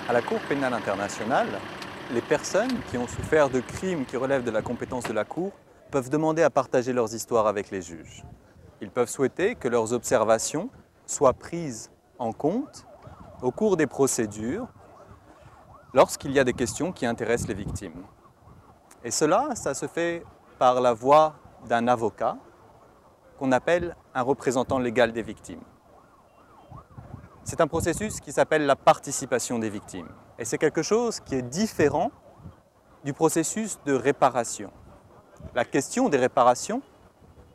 À la Cour pénale internationale, les personnes qui ont souffert de crimes qui relèvent de la compétence de la Cour peuvent demander à partager leurs histoires avec les juges. Ils peuvent souhaiter que leurs observations soient prises en compte au cours des procédures lorsqu'il y a des questions qui intéressent les victimes. Et cela, ça se fait par la voie d'un avocat qu'on appelle un représentant légal des victimes. C'est un processus qui s'appelle la participation des victimes. Et c'est quelque chose qui est différent du processus de réparation. La question des réparations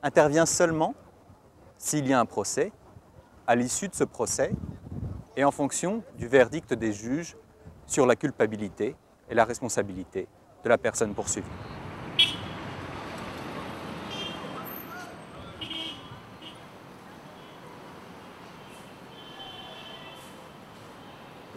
intervient seulement s'il y a un procès, à l'issue de ce procès, et en fonction du verdict des juges sur la culpabilité et la responsabilité de la personne poursuivie.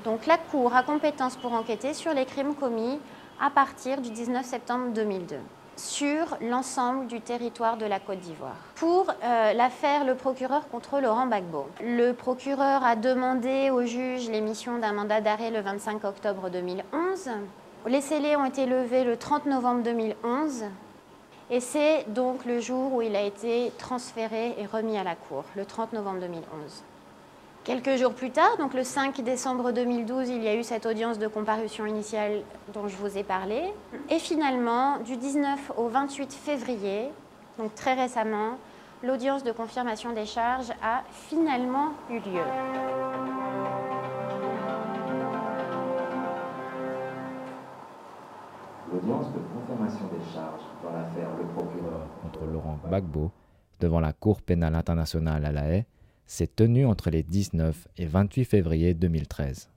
Donc la Cour a compétence pour enquêter sur les crimes commis à partir du 19 septembre 2002 sur l'ensemble du territoire de la Côte d'Ivoire. Pour l'affaire Le procureur contre Laurent Gbagbo, le procureur a demandé au juge l'émission d'un mandat d'arrêt le 25 octobre 2011. Les scellés ont été levés le 30 novembre 2011 et c'est donc le jour où il a été transféré et remis à la Cour, le 30 novembre 2011. Quelques jours plus tard, donc le 5 décembre 2012, il y a eu cette audience de comparution initiale dont je vous ai parlé. Et finalement, du 19 au 28 février, donc très récemment, l'audience de confirmation des charges a finalement eu lieu. L'audience de confirmation des charges dans l'affaire Le procureur contre Laurent Gbagbo devant la Cour pénale internationale à La Haye s'est tenue entre les 19 et 28 février 2013.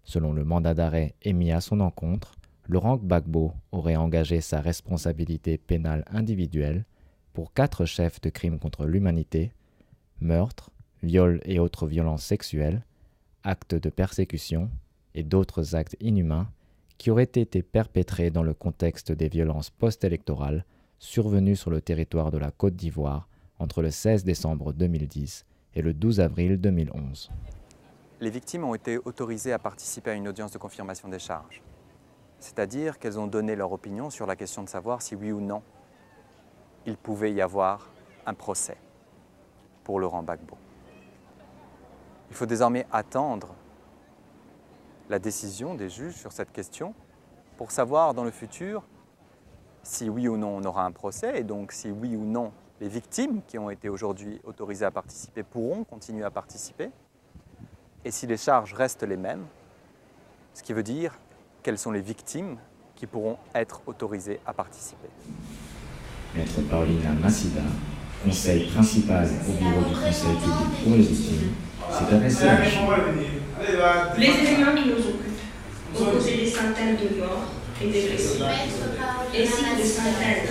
Selon le mandat d'arrêt émis à son encontre, Laurent Gbagbo aurait engagé sa responsabilité pénale individuelle pour 4 chefs de crimes contre l'humanité, meurtres, viols et autres violences sexuelles, actes de persécution et d'autres actes inhumains qui auraient été perpétrés dans le contexte des violences post-électorales survenues sur le territoire de la Côte d'Ivoire entre le 16 décembre 2010 et le 12 avril 2011. Les victimes ont été autorisées à participer à une audience de confirmation des charges. C'est-à-dire qu'elles ont donné leur opinion sur la question de savoir si oui ou non il pouvait y avoir un procès pour Laurent Gbagbo. Il faut désormais attendre la décision des juges sur cette question pour savoir dans le futur si oui ou non on aura un procès et donc si oui ou non les victimes qui ont été aujourd'hui autorisées à participer pourront continuer à participer et si les charges restent les mêmes, ce qui veut dire quelles sont les victimes qui pourront être autorisées à participer. Maître Paulina Massida, conseil principal au bureau du Conseil public pour les victimes, s'est adressé à la Chambre. Les éléments qui nous occupent ont causé des centaines de morts et des blessés, ainsi que des centaines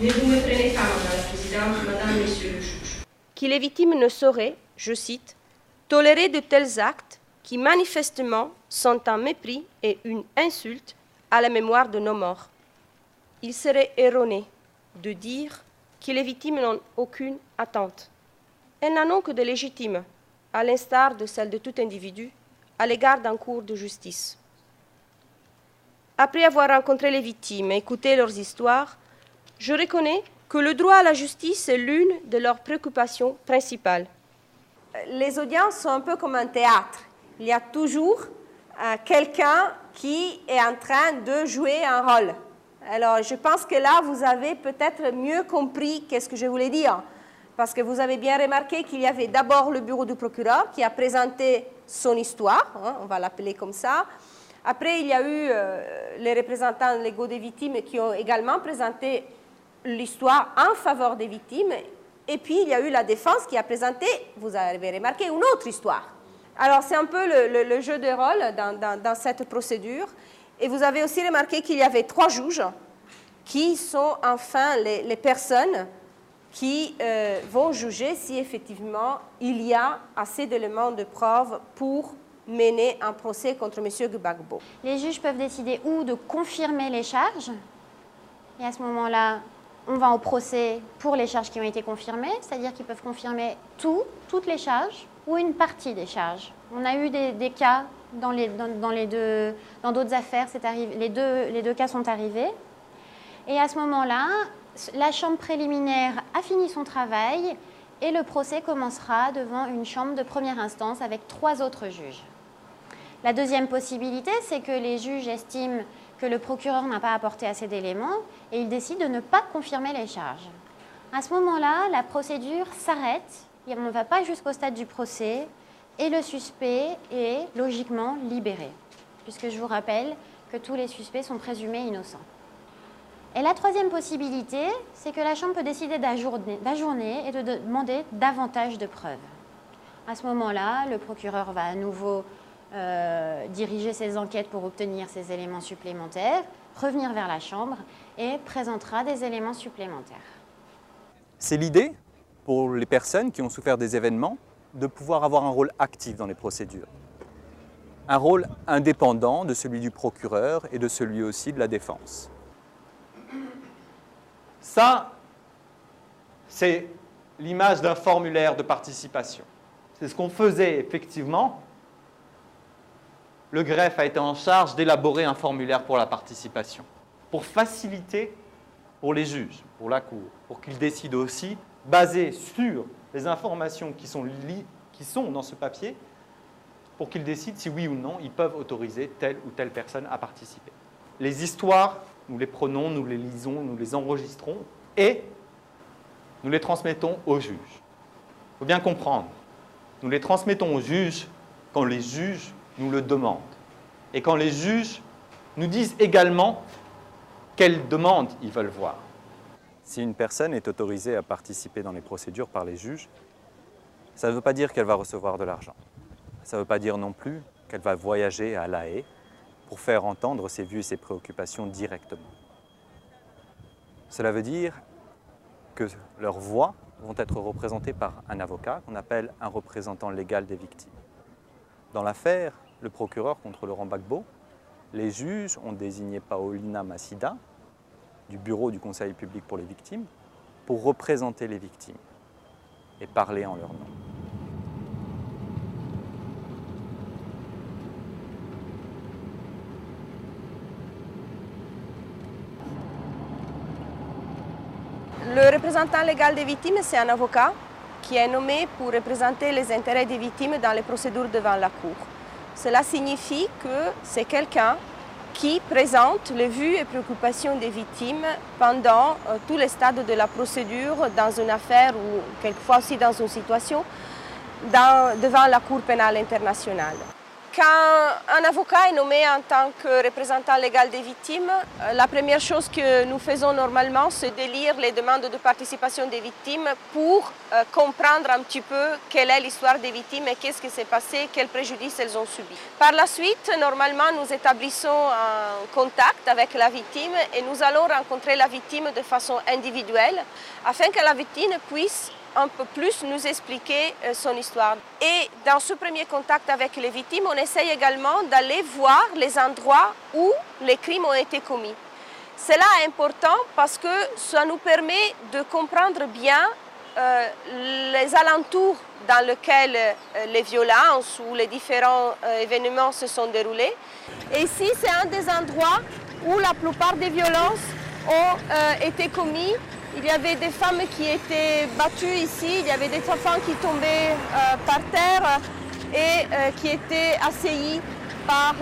Mais vous me prenez pas, Madame la Présidente, Madame, Monsieur le juge. Que les victimes ne sauraient, je cite, tolérer de tels actes qui manifestement sont un mépris et une insulte à la mémoire de nos morts. Il serait erroné de dire que les victimes n'ont aucune attente. Elles n'en ont que de légitimes, à l'instar de celle de tout individu, à l'égard d'un cours de justice. Après avoir rencontré les victimes et écouté leurs histoires, je reconnais que le droit à la justice est l'une de leurs préoccupations principales. Les audiences sont un peu comme un théâtre. Il y a toujours quelqu'un qui est en train de jouer un rôle. Alors, je pense que là, vous avez peut-être mieux compris qu'est-ce que je voulais dire. Parce que vous avez bien remarqué qu'il y avait d'abord le bureau du procureur qui a présenté son histoire, hein, on va l'appeler comme ça. Après, il y a eu les représentants légaux des victimes qui ont également présenté l'histoire en faveur des victimes. Et puis, il y a eu la défense qui a présenté, vous avez remarqué, une autre histoire. Alors, c'est un peu le jeu de rôle dans cette procédure. Et vous avez aussi remarqué qu'il y avait 3 juges qui sont enfin les personnes qui vont juger si effectivement il y a assez d'éléments de preuve pour mener un procès contre M. Gbagbo. Les juges peuvent décider ou de confirmer les charges, et à ce moment-là, on va au procès pour les charges qui ont été confirmées, c'est-à-dire qu'ils peuvent confirmer toutes les charges ou une partie des charges. On a eu des cas dans d'autres affaires, les deux cas sont arrivés. Et à ce moment-là, la chambre préliminaire a fini son travail et le procès commencera devant une chambre de première instance avec 3 autres juges. La deuxième possibilité, c'est que les juges estiment que le procureur n'a pas apporté assez d'éléments et ils décident de ne pas confirmer les charges. À ce moment-là, la procédure s'arrête, et on ne va pas jusqu'au stade du procès et le suspect est logiquement libéré, puisque je vous rappelle que tous les suspects sont présumés innocents. Et la troisième possibilité, c'est que la Chambre peut décider d'ajourner et de demander davantage de preuves. À ce moment-là, le procureur va à nouveau diriger ses enquêtes pour obtenir ces éléments supplémentaires, revenir vers la Chambre et présentera des éléments supplémentaires. C'est l'idée, pour les personnes qui ont souffert des événements, de pouvoir avoir un rôle actif dans les procédures. Un rôle indépendant de celui du procureur et de celui aussi de la défense. Ça, c'est l'image d'un formulaire de participation. C'est ce qu'on faisait effectivement. Le greffe a été en charge d'élaborer un formulaire pour la participation, pour faciliter pour les juges, pour la Cour, pour qu'ils décident aussi, basé sur les informations qui sont dans ce papier, pour qu'ils décident si oui ou non ils peuvent autoriser telle ou telle personne à participer. Les histoires, nous les prenons, nous les lisons, nous les enregistrons et nous les transmettons aux juges. Il faut bien comprendre, nous les transmettons aux juges quand les juges nous le demandent. Et quand les juges nous disent également quelles demandes ils veulent voir. Si une personne est autorisée à participer dans les procédures par les juges, ça ne veut pas dire qu'elle va recevoir de l'argent. Ça ne veut pas dire non plus qu'elle va voyager à La Haye pour faire entendre ses vues et ses préoccupations directement. Cela veut dire que leurs voix vont être représentées par un avocat qu'on appelle un représentant légal des victimes. Dans l'affaire, le procureur contre Laurent Gbagbo, les juges ont désigné Paulina Massida du bureau du Conseil public pour les victimes pour représenter les victimes et parler en leur nom. Le représentant légal des victimes, c'est un avocat qui est nommé pour représenter les intérêts des victimes dans les procédures devant la Cour. Cela signifie que c'est quelqu'un qui présente les vues et préoccupations des victimes pendant tous les stades de la procédure dans une affaire ou quelquefois aussi dans une situation devant la Cour pénale internationale. Quand un avocat est nommé en tant que représentant légal des victimes, la première chose que nous faisons normalement, c'est de lire les demandes de participation des victimes pour comprendre un petit peu quelle est l'histoire des victimes et qu'est-ce qui s'est passé, quels préjudices elles ont subis. Par la suite, normalement, nous établissons un contact avec la victime et nous allons rencontrer la victime de façon individuelle afin que la victime puisse un peu plus nous expliquer son histoire. Et dans ce premier contact avec les victimes, on essaye également d'aller voir les endroits où les crimes ont été commis. Cela est important parce que ça nous permet de comprendre bien les alentours dans lesquels les violences ou les différents événements se sont déroulés. Et ici, c'est un des endroits où la plupart des violences ont été commises. Il y avait des femmes qui étaient battues ici, il y avait des enfants qui tombaient par terre et qui étaient assaillis par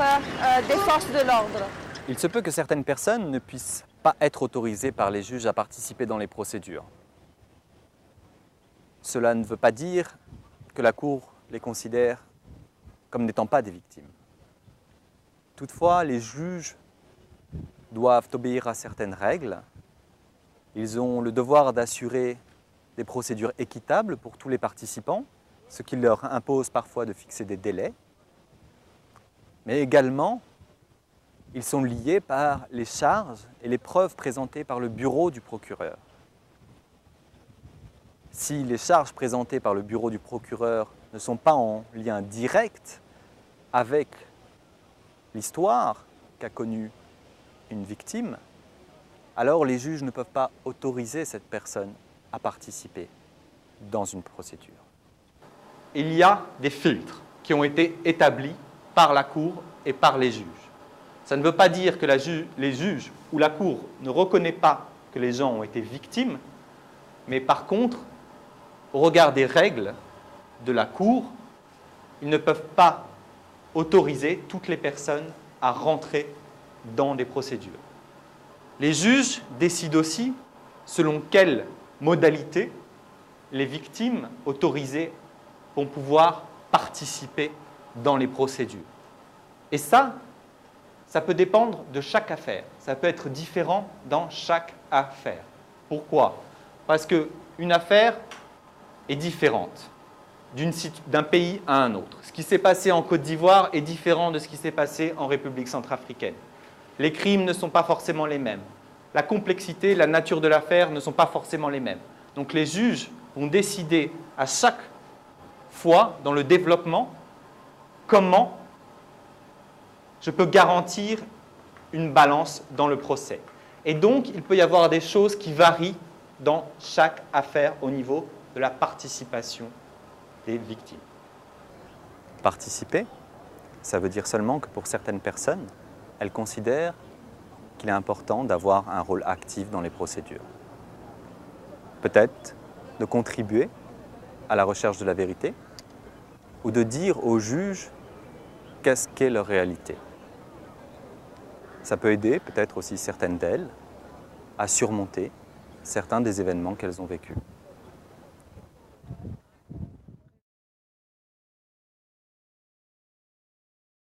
des forces de l'ordre. Il se peut que certaines personnes ne puissent pas être autorisées par les juges à participer dans les procédures. Cela ne veut pas dire que la Cour les considère comme n'étant pas des victimes. Toutefois, les juges doivent obéir à certaines règles. Ils ont le devoir d'assurer des procédures équitables pour tous les participants, ce qui leur impose parfois de fixer des délais. Mais également, ils sont liés par les charges et les preuves présentées par le bureau du procureur. Si les charges présentées par le bureau du procureur ne sont pas en lien direct avec l'histoire qu'a connue une victime, alors les juges ne peuvent pas autoriser cette personne à participer dans une procédure. Il y a des filtres qui ont été établis par la Cour et par les juges. Ça ne veut pas dire que les juges ou la Cour ne reconnaît pas que les gens ont été victimes, mais par contre, au regard des règles de la Cour, ils ne peuvent pas autoriser toutes les personnes à rentrer dans des procédures. Les juges décident aussi selon quelles modalités les victimes autorisées vont pouvoir participer dans les procédures. Et ça peut dépendre de chaque affaire. Ça peut être différent dans chaque affaire. Pourquoi? Parce qu'une affaire est différente d'un pays à un autre. Ce qui s'est passé en Côte d'Ivoire est différent de ce qui s'est passé en République centrafricaine. Les crimes ne sont pas forcément les mêmes. La complexité, la nature de l'affaire ne sont pas forcément les mêmes. Donc les juges vont décider à chaque fois dans le développement comment je peux garantir une balance dans le procès. Et donc, il peut y avoir des choses qui varient dans chaque affaire au niveau de la participation des victimes. Participer, ça veut dire seulement que pour certaines personnes, elles considèrent qu'il est important d'avoir un rôle actif dans les procédures. Peut-être de contribuer à la recherche de la vérité ou de dire aux juges qu'est-ce qu'est leur réalité. Ça peut aider peut-être aussi certaines d'elles à surmonter certains des événements qu'elles ont vécus.